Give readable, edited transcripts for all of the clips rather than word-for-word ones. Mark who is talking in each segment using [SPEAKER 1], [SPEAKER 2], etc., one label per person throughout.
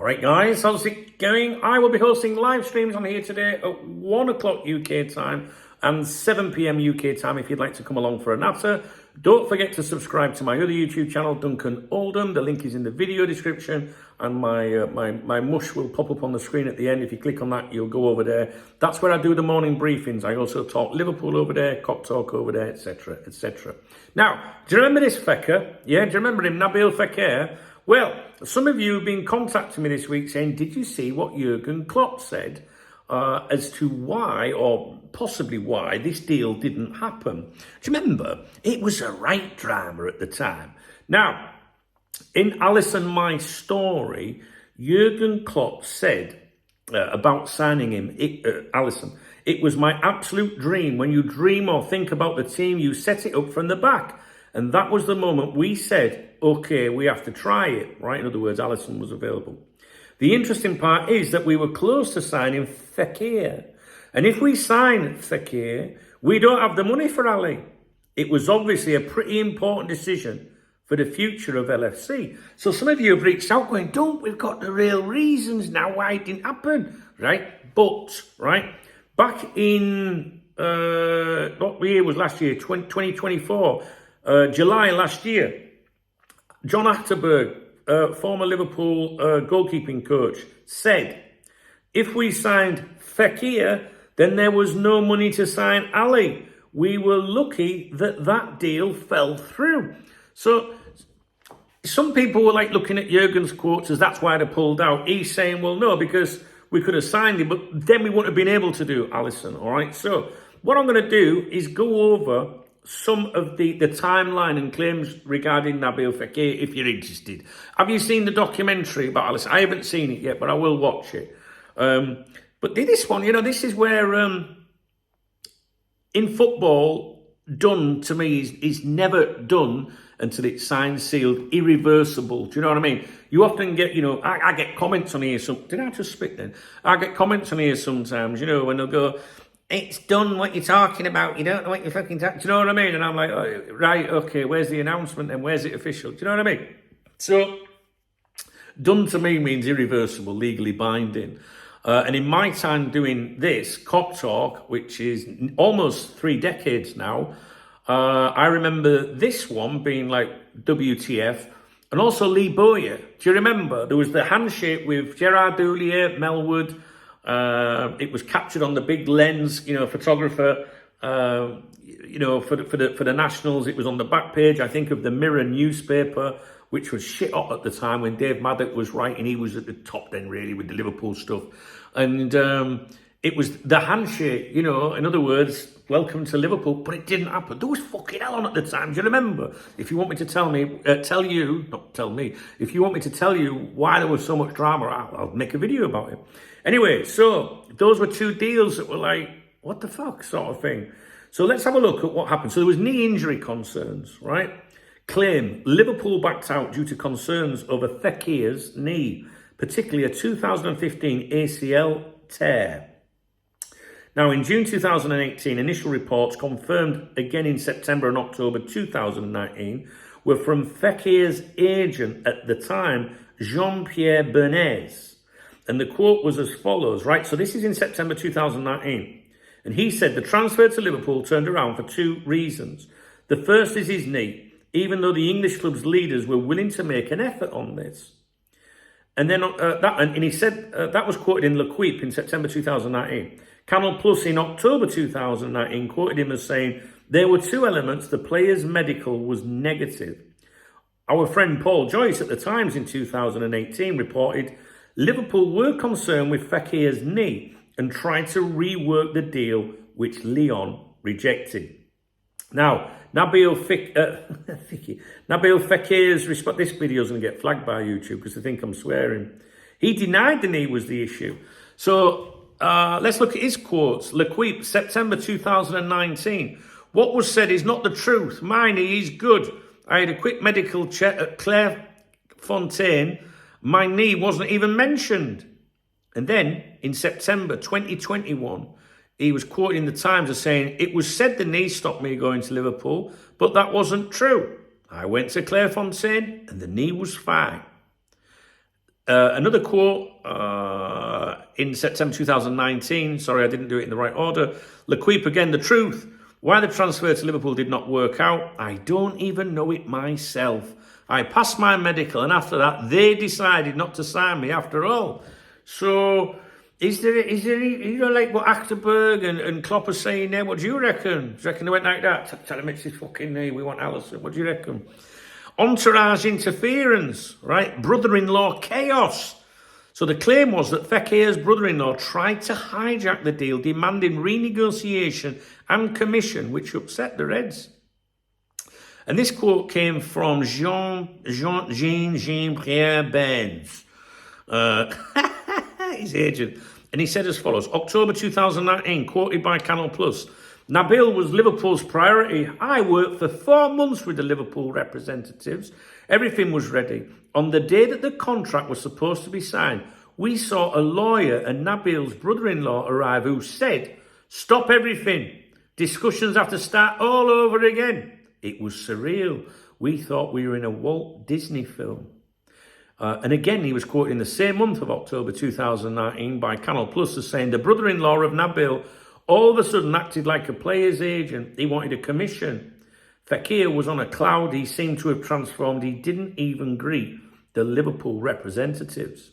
[SPEAKER 1] Alright guys, how's it going? I will be hosting live streams on here today at 1 o'clock UK time and 7 PM UK time if you'd like to come along for a natter. Don't forget to subscribe to my other YouTube channel, Duncan Oldham. The link is in the video description, and my mush will pop up on the screen at the end. If you click on that, you'll go over there. That's where I do the morning briefings. I also talk Liverpool over there, Cop Talk over there, etc, etc. Now, do you remember this Fekir? Yeah, do you remember him, Nabil Fekir? Well, some of you have been contacting me this week saying, did you see what Jurgen Klopp said as to why, or possibly why, this deal didn't happen? Do you remember? It was a right drama at the time. Now, in Alison My Story, Jurgen Klopp said about signing him, Alison, it was my absolute dream. When you dream or think about the team, you set it up from the back. And that was the moment we said, okay, we have to try it, right? In other words, Alison was available. The interesting part is that we were close to signing Fekir. And if we sign Fekir, we don't have the money for Ali. It was obviously a pretty important decision for the future of LFC. So some of you have reached out going, we've got the real reasons now why it didn't happen, right? But, right, back in, what year was last year, 2024, July last year, John Achterberg, former Liverpool goalkeeping coach, said, if we signed Fekir, then there was no money to sign Ali. We were lucky that that deal fell through. So some people were like looking at Jurgen's quotes as that's why they pulled out. He's saying, well, no, because we could have signed him, but then we wouldn't have been able to do Alison, all right? So what I'm going to do is go over some of the timeline and claims regarding Nabil Fekir, if you're interested. Have you seen the documentary about Alison? I haven't seen it yet, but I will watch it. But this one, this is where, in football, done to me is never done until it's signed, sealed, irreversible. Do you know what I mean? You often get, I get comments on here. Did I just spit then? I get comments on here sometimes, when they'll go, it's done what you're talking about. You don't know what you're fucking talking. Do you know what I mean? And I'm like, oh, right, okay, where's the announcement and where's it official? Do you know what I mean? So, done to me means irreversible, legally binding. And in my time doing this, Cop Talk, which is almost 3 decades now, I remember this one being like WTF, and also Lee Bowyer. Do you remember? There was the handshake with Gerard Houllier, Melwood. It was captured on the big lens, photographer, for the Nationals. It was on the back page, I think, of the Mirror newspaper, which was shit hot at the time when Dave Maddock was writing. He was at the top then, really, with the Liverpool stuff. And it was the handshake, in other words, welcome to Liverpool, but it didn't happen. There was fucking hell on at the time. Do you remember? If you want me to if you want me to tell you why there was so much drama, I'll make a video about it. Anyway, so those were 2 deals that were like, what the fuck sort of thing. So let's have a look at what happened. So there was knee injury concerns, right? Claim Liverpool backed out due to concerns over Fekir's knee, particularly a 2015 ACL tear. Now, in June 2018, initial reports confirmed again in September and October 2019 were from Fekir's agent at the time, Jean-Pierre Bernays. And the quote was as follows, right? So this is in September 2019. And he said the transfer to Liverpool turned around for 2 reasons. The first is his knee, even though the English club's leaders were willing to make an effort on this. And then he said, that was quoted in L'Equipe in September 2019. Canal Plus in October 2019 quoted him as saying, there were 2 elements. The player's medical was negative. Our friend Paul Joyce at the Times in 2018 reported, Liverpool were concerned with Fekir's knee and tried to rework the deal, which Lyon rejected. Now, Nabil Fekir's response, this video is going to get flagged by YouTube because they think I'm swearing. He denied the knee was the issue. So let's look at his quotes. L'Equipe, September 2019. What was said is not the truth. My knee is good. I had a quick medical check at Clairefontaine. My knee wasn't even mentioned. And then in September 2021, he was quoted in the Times as saying, it was said the knee stopped me going to Liverpool, but that wasn't true. I went to Clairefontaine and the knee was fine. Another quote in September 2019. Sorry, I didn't do it in the right order. L'Equipe again, the truth. Why the transfer to Liverpool did not work out, I don't even know it myself. I passed my medical, and after that, they decided not to sign me after all. So, is there like what Achterberg and Klopp are saying there? What do you reckon? Do you reckon they went like that? Tell him it's his fucking knee, we want Alisson. What do you reckon? Entourage interference, right? Brother-in-law chaos. So the claim was that Fekir's brother-in-law tried to hijack the deal, demanding renegotiation and commission, which upset the Reds. And this quote came from Jean-Pierre Benz, his agent. And he said as follows, October 2019, quoted by Canal Plus, Nabil was Liverpool's priority. I worked for 4 months with the Liverpool representatives. Everything was ready. On the day that the contract was supposed to be signed, we saw a lawyer and Nabil's brother-in-law arrive who said, stop everything. Discussions have to start all over again. It was surreal. We thought we were in a Walt Disney film. And again, he was quoted in the same month of October 2019 by Canal Plus as saying, the brother-in-law of Nabil all of a sudden acted like a player's agent. He wanted a commission. Fekir was on a cloud. He seemed to have transformed. He didn't even greet the Liverpool representatives.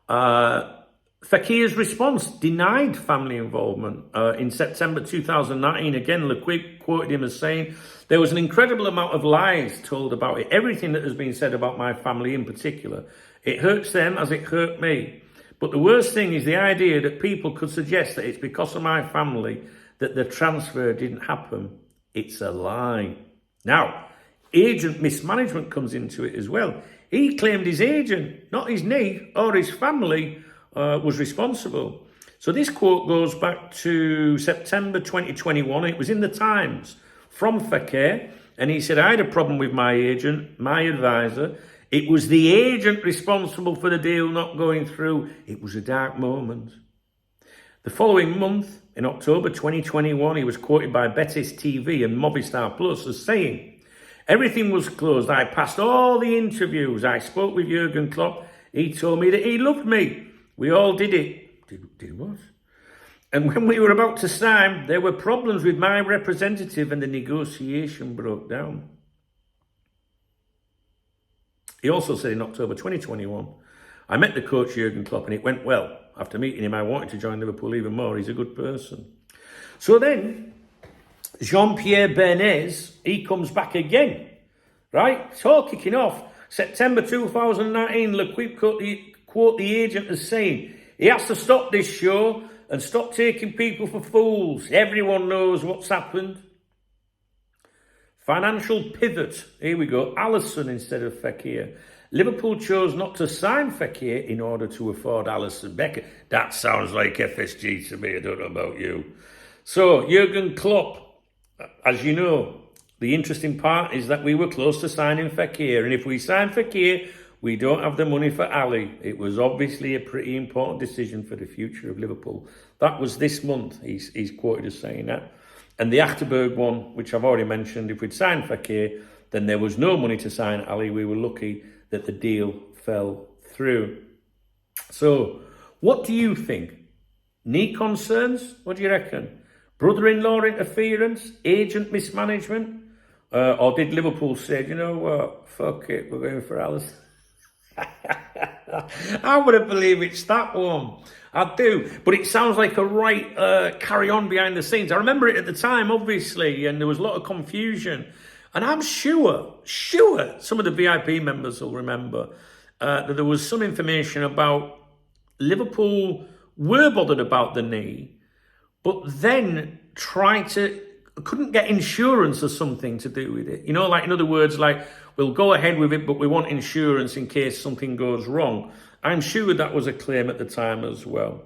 [SPEAKER 1] Fekir's response denied family involvement. In September 2019, again, L'Equipe quoted him as saying, there was an incredible amount of lies told about it. Everything that has been said about my family in particular. It hurts them as it hurt me. But the worst thing is the idea that people could suggest that it's because of my family that the transfer didn't happen. It's a lie. Now, agent mismanagement comes into it as well. He claimed his agent, not his knee or his family, was responsible. So this quote goes back to September 2021. It was in the Times from Fekir. And he said, I had a problem with my agent, my advisor. It was the agent responsible for the deal not going through. It was a dark moment. The following month, in October 2021, he was quoted by Betis TV and Movistar Plus as saying, everything was closed. I passed all the interviews. I spoke with Jurgen Klopp. He told me that he loved me. We all did it. Did what? And when we were about to sign, there were problems with my representative and the negotiation broke down. He also said in October 2021, I met the coach Jurgen Klopp and it went well. After meeting him, I wanted to join Liverpool even more. He's a good person. So then, Jean-Pierre Bernays, he comes back again, right? It's all kicking off. September 2019, L'Equipe quote the agent as saying, he has to stop this show and stop taking people for fools. Everyone knows what's happened. Financial pivot. Here we go. Alisson instead of Fekir. Liverpool chose not to sign Fekir in order to afford Alisson Becker. That sounds like FSG to me. I don't know about you. So, Jurgen Klopp, as you know, the interesting part is that we were close to signing Fekir. And if we sign Fekir, we don't have the money for Ali. It was obviously a pretty important decision for the future of Liverpool. That was this month, he's quoted as saying that. And the Achterberg one, which I've already mentioned, if we'd signed Fekir, then there was no money to sign Ali. We were lucky that the deal fell through. So, what do you think? Knee concerns? What do you reckon? Brother-in-law interference? Agent mismanagement? Or did Liverpool say, you know what, fuck it, we're going for Alisson? I wouldn't believe it's that one. I do. But it sounds like a right carry on behind the scenes. I remember it at the time, obviously, and there was a lot of confusion. And I'm sure some of the VIP members will remember that there was some information about Liverpool were bothered about the knee, but then couldn't get insurance or something to do with it. You know, like in other words, like, we'll go ahead with it, but we want insurance in case something goes wrong. I'm sure that was a claim at the time as well.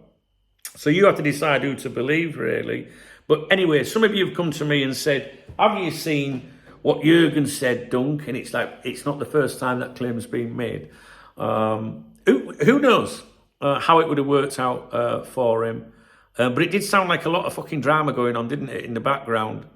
[SPEAKER 1] So you have to decide who to believe, really. But anyway, some of you have come to me and said, have you seen what Jurgen said, Dunk? And it's like, it's not the first time that claim's been made. Who knows how it would have worked out for him. But it did sound like a lot of fucking drama going on, didn't it, in the background?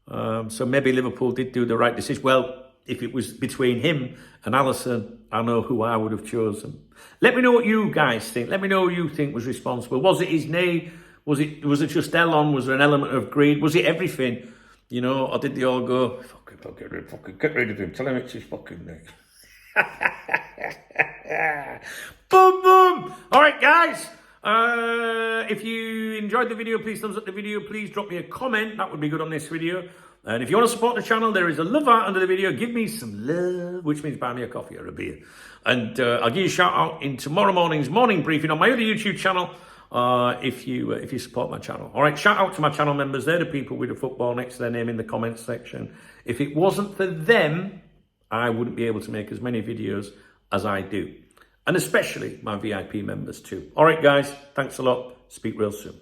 [SPEAKER 1] So maybe Liverpool did do the right decision. Well, if it was between him and Alisson, I know who I would have chosen. Let me know what you guys think. Let me know who you think was responsible. Was it his knee? Was it just Elon? Was there an element of greed? Was it everything? You know, or did they all go, get rid of him, tell him it's his fucking knee. Boom, boom. All right, guys. If you enjoyed the video, please thumbs up the video. Please drop me a comment. That would be good on this video. And if you want to support the channel, there is a love art under the video. Give me some love, which means buy me a coffee or a beer. And I'll give you a shout out in tomorrow morning's morning briefing on my other YouTube channel if you support my channel. All right, shout out to my channel members. They're the people with the football next to their name in the comments section. If it wasn't for them, I wouldn't be able to make as many videos as I do. And especially my VIP members too. All right, guys, thanks a lot. Speak real soon.